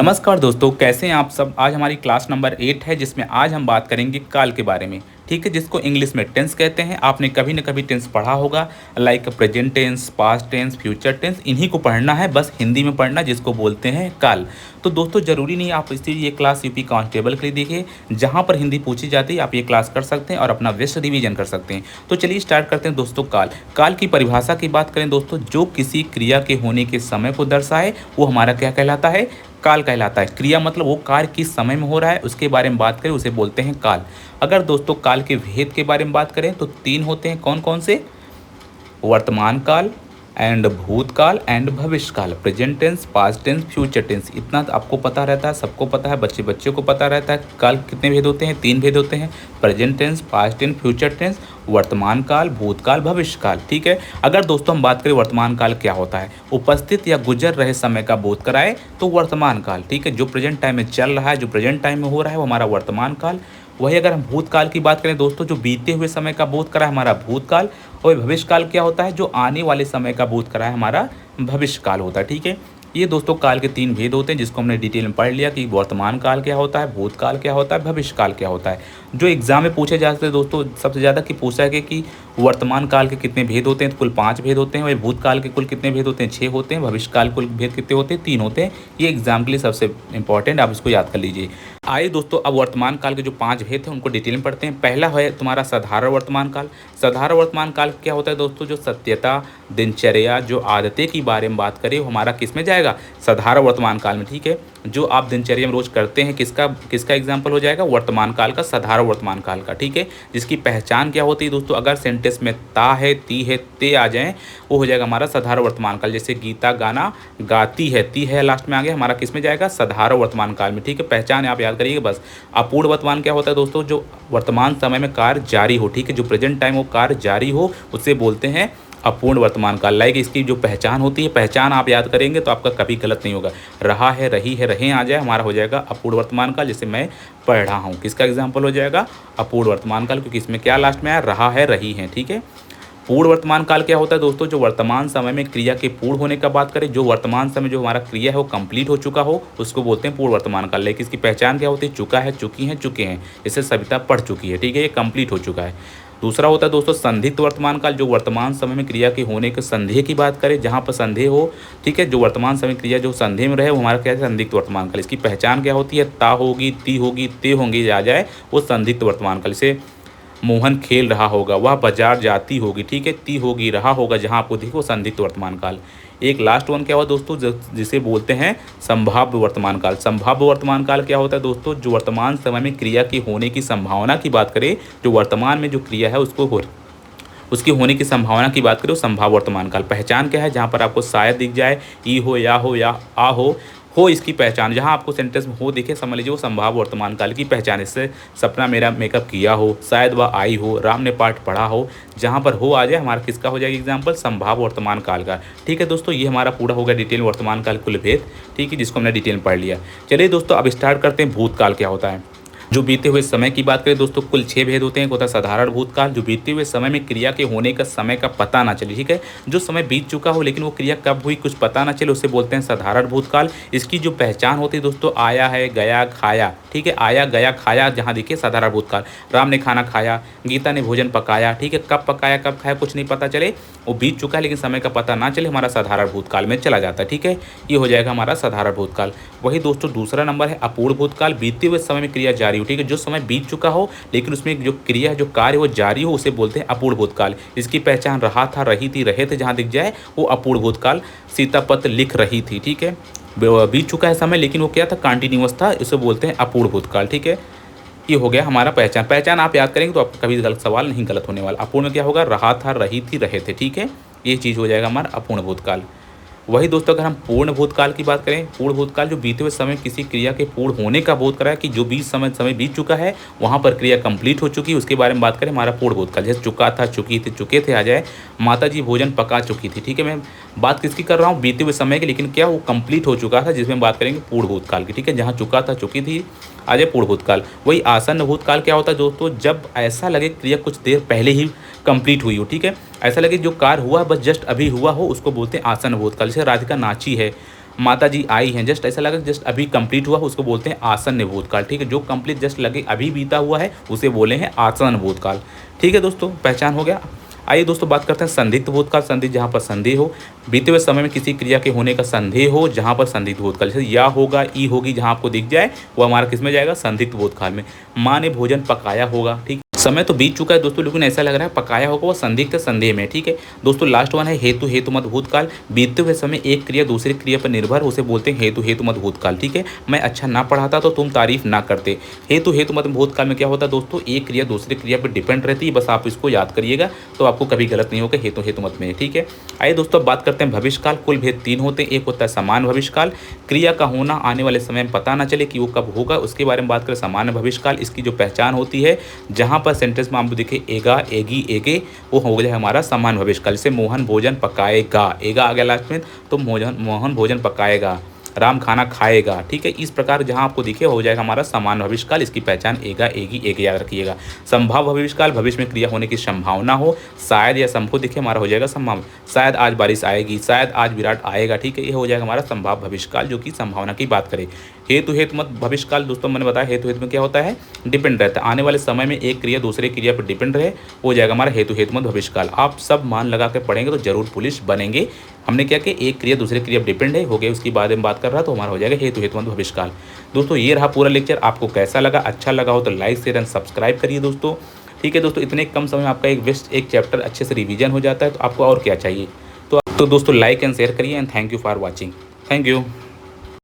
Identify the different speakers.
Speaker 1: नमस्कार दोस्तों, कैसे हैं आप सब। आज हमारी क्लास नंबर 8 है जिसमें आज हम बात करेंगे काल के बारे में। ठीक है, जिसको इंग्लिश में टेंस कहते हैं। आपने कभी न कभी टेंस पढ़ा होगा, like present tense, past tense, future tense. इन्हीं को पढ़ना है, बस हिंदी में पढ़ना, जिसको बोलते हैं काल। तो दोस्तों ज़रूरी नहीं आप इसलिए ये क्लास यूपी कांस्टेबल के लिए देखिए, जहाँ पर हिंदी पूछी जाती है आप ये क्लास कर सकते हैं और अपना बेस्ट रिवीजन कर सकते हैं। तो चलिए स्टार्ट करते हैं दोस्तों। काल काल की परिभाषा की बात करें दोस्तों, जो किसी क्रिया के होने के समय को दर्शाए वो हमारा क्या कहलाता है, काल कहलाता है। क्रिया मतलब वो कार्य किस समय में हो रहा है उसके बारे में बात करें, उसे बोलते हैं काल। अगर दोस्तों काल के भेद के बारे में बात करें तो 3 होते हैं। कौन कौन से? वर्तमान काल एंड भूतकाल एंड भविष्य काल। Present tense, past tense, future tense. इतना तो आपको पता रहता है, सबको पता है, बच्चे बच्चे को पता रहता है। काल कितने भेद होते हैं? 3 भेद होते हैं। Present tense, past tense, future tense, वर्तमान काल, भूतकाल, भविष्य काल। ठीक है, अगर दोस्तों हम बात करें वर्तमान काल क्या होता है, उपस्थित या गुजर रहे समय का बोध कराए तो वर्तमान काल। ठीक है, जो प्रेजेंट टाइम में चल रहा है, जो प्रेजेंट टाइम में हो रहा है वो हमारा वर्तमान काल। वही अगर हम भूतकाल की बात करें दोस्तों, जो बीते हुए समय का बोध कराए हमारा भूतकाल। और भविष्य काल क्या होता है, जो आने वाले समय का बोध कराए हमारा भविष्य काल होता है। ठीक है, ये दोस्तों काल के 3 भेद होते हैं, जिसको हमने डिटेल में पढ़ लिया कि वर्तमान काल क्या होता है, भूतकाल क्या होता है, भविष्य काल क्या होता है। जो एग्जाम में पूछे जाते हैं दोस्तों, सबसे ज़्यादा कि पूछा है कि वर्तमान काल के कितने भेद होते हैं, तो कुल 5 भेद होते हैं। वही भूतकाल के कुल कितने भेद होते हैं? 6 होते हैं। भविष्य काल कुल भेद कितने होते हैं? 3 होते हैं। ये एग्जाम के लिए सबसे इंपॉर्टेंट, आप इसको याद कर लीजिए। आइए दोस्तों, अब वर्तमान काल के जो 5 भेद हैं उनको डिटेल में पढ़ते हैं। पहला है तुम्हारा साधारण वर्तमान काल। साधारण वर्तमान काल क्या होता है दोस्तों, जो सत्यता, दिनचर्या, जो आदतें की बारे में बात करें वो हमारा किस में जाएगा? साधारण वर्तमान काल में। ठीक है, जो आप दिनचर्या में रोज करते हैं किसका किसका एग्जाम्पल हो जाएगा? वर्तमान काल का, साधारण वर्तमान काल का। ठीक है, जिसकी पहचान क्या होती है दोस्तों, अगर सेंटेंस में ता है, ती है, ते आ जाए वो हो जाएगा हमारा साधारण वर्तमान काल। जैसे गीता गाना गाती है, ती है लास्ट में आ गया, हमारा किस में जाएगा? साधारण वर्तमान काल में। ठीक है, पहचान आप याद करिएगा बस। अपूर्ण वर्तमान क्या होता है दोस्तों, जो वर्तमान समय में कार्य जारी हो। ठीक है, जो प्रेजेंट टाइम वो कार्य जारी हो उसे बोलते हैं अपूर्ण वर्तमान काल। लाइक इसकी जो पहचान होती है, पहचान आप याद करेंगे तो आपका कभी गलत नहीं होगा। रहा है, रही है, रहे आ जाए हमारा हो जाएगा अपूर्ण वर्तमान काल। जैसे मैं पढ़ रहा हूँ, किसका एग्जाम्पल हो जाएगा? अपूर्ण वर्तमान काल, क्योंकि इसमें क्या लास्ट में आया? रहा है, रही है। ठीक है, पूर्ण वर्तमान काल क्या होता है दोस्तों, जो वर्तमान समय में क्रिया के पूर्ण होने का बात करें, जो वर्तमान समय जो हमारा क्रिया है वो कंप्लीट हो चुका हो, उसको बोलते हैं पूर्ण वर्तमान काल। लेकिन इसकी पहचान क्या होती है? चुका है, चुकी हैं, चुके हैं। जैसे सविता पढ़ चुकी है। ठीक है, ये कंप्लीट हो चुका है। दूसरा होता है दोस्तों संदिग्ध वर्तमान काल, जो वर्तमान समय में क्रिया के होने के संदेह की बात करें, जहाँ पर संदेह हो। ठीक है, जो वर्तमान समय क्रिया जो संदेह में रहे वो हमारा क्या है? संदिग्ध वर्तमान काल। इसकी पहचान क्या होती है? ता होगी, ती होगी, ते होंगी, आ जाए वो संदिग्ध वर्तमान काल। जैसे मोहन खेल रहा होगा, वह बाजार जाती होगी। ठीक है, ती होगी, रहा होगा, जहाँ आपको देखो संदिग्ध वर्तमान काल। एक लास्ट वन क्या हुआ दोस्तों, जिसे बोलते हैं संभाव्य वर्तमान काल। संभाव्य वर्तमान काल क्या होता है दोस्तों, जो वर्तमान समय में क्रिया के होने की संभावना की बात करें, जो वर्तमान में जो क्रिया है उसकी होने की संभावना की बात करें, संभाव्य वर्तमान काल। पहचान क्या है? जहाँ पर आपको शायद दिख जाए, ई हो या आ हो इसकी पहचान, जहाँ आपको सेंटेंस में हो दिखे समझ लीजिए वो संभाव्य वर्तमान काल की पहचान। इससे सपना मेरा मेकअप किया हो, शायद वह आई हो, राम ने पाठ पढ़ा हो, जहाँ पर हो आ जाए हमारा किसका हो जाएगा एग्जाम्पल? संभाव्य वर्तमान काल का। ठीक है दोस्तों, ये हमारा पूरा होगा डिटेल वर्तमान काल कुल भेद। ठीक है, जिसको हमने डिटेल में पढ़ लिया। चलिए दोस्तों, अब स्टार्ट करते हैं भूतकाल क्या होता है। जो बीते हुए समय की बात करें दोस्तों, कुल 6 भेद होते हैं। एक होता है साधारण भूतकाल, जो बीते हुए समय में क्रिया के होने का समय का पता ना चले। ठीक है, जो समय बीत चुका हो लेकिन वो क्रिया कब हुई कुछ पता ना चले, उसे बोलते हैं साधारण भूतकाल। इसकी जो पहचान होती है दोस्तों, आया है, गया, खाया। ठीक है, आया, गया, खाया, जहाँ देखिए साधारण भूतकाल। राम ने खाना खाया, गीता ने भोजन पकाया। ठीक है, कब पकाया कब खाया कुछ नहीं पता चले, वो बीत चुका है लेकिन समय का पता ना चले, हमारा साधारण भूतकाल में चला जाता है। ठीक है, ये हो जाएगा हमारा साधारण भूतकाल। वही दोस्तों दूसरा नंबर है अपूर्ण भूतकाल, बीते हुए समय में क्रिया जारी हो। ठीक है, जो समय बीत चुका हो लेकिन उसमें जो क्रिया जो कार्य वो जारी हो, उसे बोलते हैं अपूर्ण भूतकाल। इसकी पहचान रहा था, रही थी, रहे थे, जहाँ दिख जाए वो अपूर्ण भूतकाल। सीता पत्र लिख रही थी। ठीक है, बीत चुका है समय लेकिन वो क्या था? कंटिन्यूअस था, इसे बोलते हैं अपूर्ण भूतकाल। ठीक है, ये हो गया हमारा पहचान आप याद करेंगे तो आपका कभी गलत सवाल नहीं गलत होने वाला। अपूर्ण क्या होगा? रहा था, रही थी, रहे थे। ठीक है, ये चीज़ हो जाएगा हमारा अपूर्ण भूतकाल। वही दोस्तों अगर हम पूर्ण भूतकाल की बात करें, पूर्ण भूतकाल जो बीते हुए समय किसी क्रिया के पूर्ण होने का बोध कराए, कि जो समय बीत चुका है वहाँ पर क्रिया कंप्लीट हो चुकी है, उसके बारे में बात करें हमारा पूर्ण भूतकाल। जैसे चुका था, चुकी थी, चुके थे आ जाए, माता जी भोजन पका चुकी थी। ठीक है, मैं बात किसकी कर रहा हूँ? बीते हुए समय की, लेकिन क्या वो कंप्लीट हो चुका था, जिसमें बात करेंगे पूर्ण भूतकाल की। ठीक है, जहाँ चुका था, चुकी थी आ जाए पूर्ण भूतकाल। वही आसन्न भूतकाल क्या होता है दोस्तों, जब ऐसा लगे क्रिया कुछ देर पहले ही कंप्लीट हुई हो। ठीक है, ऐसा लगे जो कार्य हुआ बस जस्ट अभी हुआ हो, उसको बोलते हैं आसन्न भूतकाल। जैसे राधिका नाची है, माता जी आई हैं, जस्ट ऐसा लगा जस्ट अभी कंप्लीट हुआ, उसको बोलते हैं आसन्न भूतकाल। ठीक है, जो कंप्लीट जस्ट लगे अभी बीता हुआ है उसे बोले हैं आसन्न भूतकाल। ठीक है दोस्तों, पहचान हो गया। आइए दोस्तों बात करते हैं संदिग्ध भूतकाल। संदिग्ध जहाँ पर संदेह हो, बीते हुए समय में किसी क्रिया के होने का संदेह हो, जहाँ पर संदिग्ध भूतकाल, जैसे या होगा, ई होगी, जहाँ आपको दिख जाए वो हमारा किस में जाएगा, संदिग्ध भूतकाल में। माँ ने भोजन पकाया होगा। ठीक, समय तो बीत चुका है दोस्तों, लेकिन ऐसा लग रहा है पकाया होगा वो संदिग्ध संदेह में। ठीक है दोस्तों, लास्ट वन है हेतु हेतु मत भूतकाल। बीतते हुए समय एक क्रिया दूसरी क्रिया पर निर्भर, उसे बोलते हैं हेतु हेतु मत भूतकाल। ठीक है, मैं अच्छा ना पढ़ाता तो तुम तारीफ ना करते। हेतु हेतु मत भूतकाल में क्या होता है दोस्तों, एक क्रिया दूसरी क्रिया पर डिपेंड रहती है, बस आप इसको याद करिएगा तो आपको कभी गलत नहीं होगा हेतु हेतु मत में। ठीक है, आइए दोस्तों अब बात करते हैं भविष्यकाल। कुल भेद 3 होते हैं। एक होता है समान भविष्यकाल, क्रिया का होना आने वाले समय में पता ना चले कि वो कब होगा, उसके बारे में बात करें। सामान्य भविष्यकाल, इसकी जो पहचान होती है, जहाँ पर सेंटेंस में आपको दिखे एगा, एगी, एगे, वो हो गया हमारा सामान्य भविष्यकाल। जैसे मोहन भोजन पकाएगा, एगा आ गया लास्ट में तो मोहन भोजन पकाएगा, राम खाना खाएगा। ठीक है, इस प्रकार जहां आपको दिखे हो जाएगा हमारा सामान्य भविष्यकाल। इसकी पहचान एगा, एगी, एगे याद रखिएगा। संभाव भविष्यकाल, भविष्य में क्रिया होने की संभावना हो, शायद या संभव दिखे हमारा हो जाएगा संभाव। शायद आज बारिश आएगी, शायद आज विराट आएगा। ठीक है, ये हो जाएगा हमारा संभाव भविष्यकाल, जो कि संभावना की बात करें। हेतु हेतु मत भविष्यकाल दोस्तों मैंने बताया, हेतु हेतु में क्या होता है, डिपेंड रहता है, आने वाले समय में एक क्रिया दूसरे क्रिया पर डिपेंड रहे, हो जाएगा हमारा हेतु हेतु मत भविष्यकाल। आप सब मान लगा के पढ़ेंगे तो जरूर पुलिस बनेंगे। हमने क्या कि एक क्रिया दूसरे क्रिया पर डिपेंड है, हो गया, उसकी बाद में बात कर रहा तो हमारा हो जाएगा हेतु हेतु मत भविष्यकाल। दोस्तों ये रहा पूरा लेक्चर, आपको कैसा लगा, अच्छा लगा हो तो लाइक शेयर एंड सब्सक्राइब करिए दोस्तों। ठीक है दोस्तों, इतने कम समय में आपका एक चैप्टर अच्छे से रिवीजन हो जाता है, तो आपको और क्या चाहिए। तो दोस्तों लाइक एंड शेयर करिए and thank you for watching. Thank you.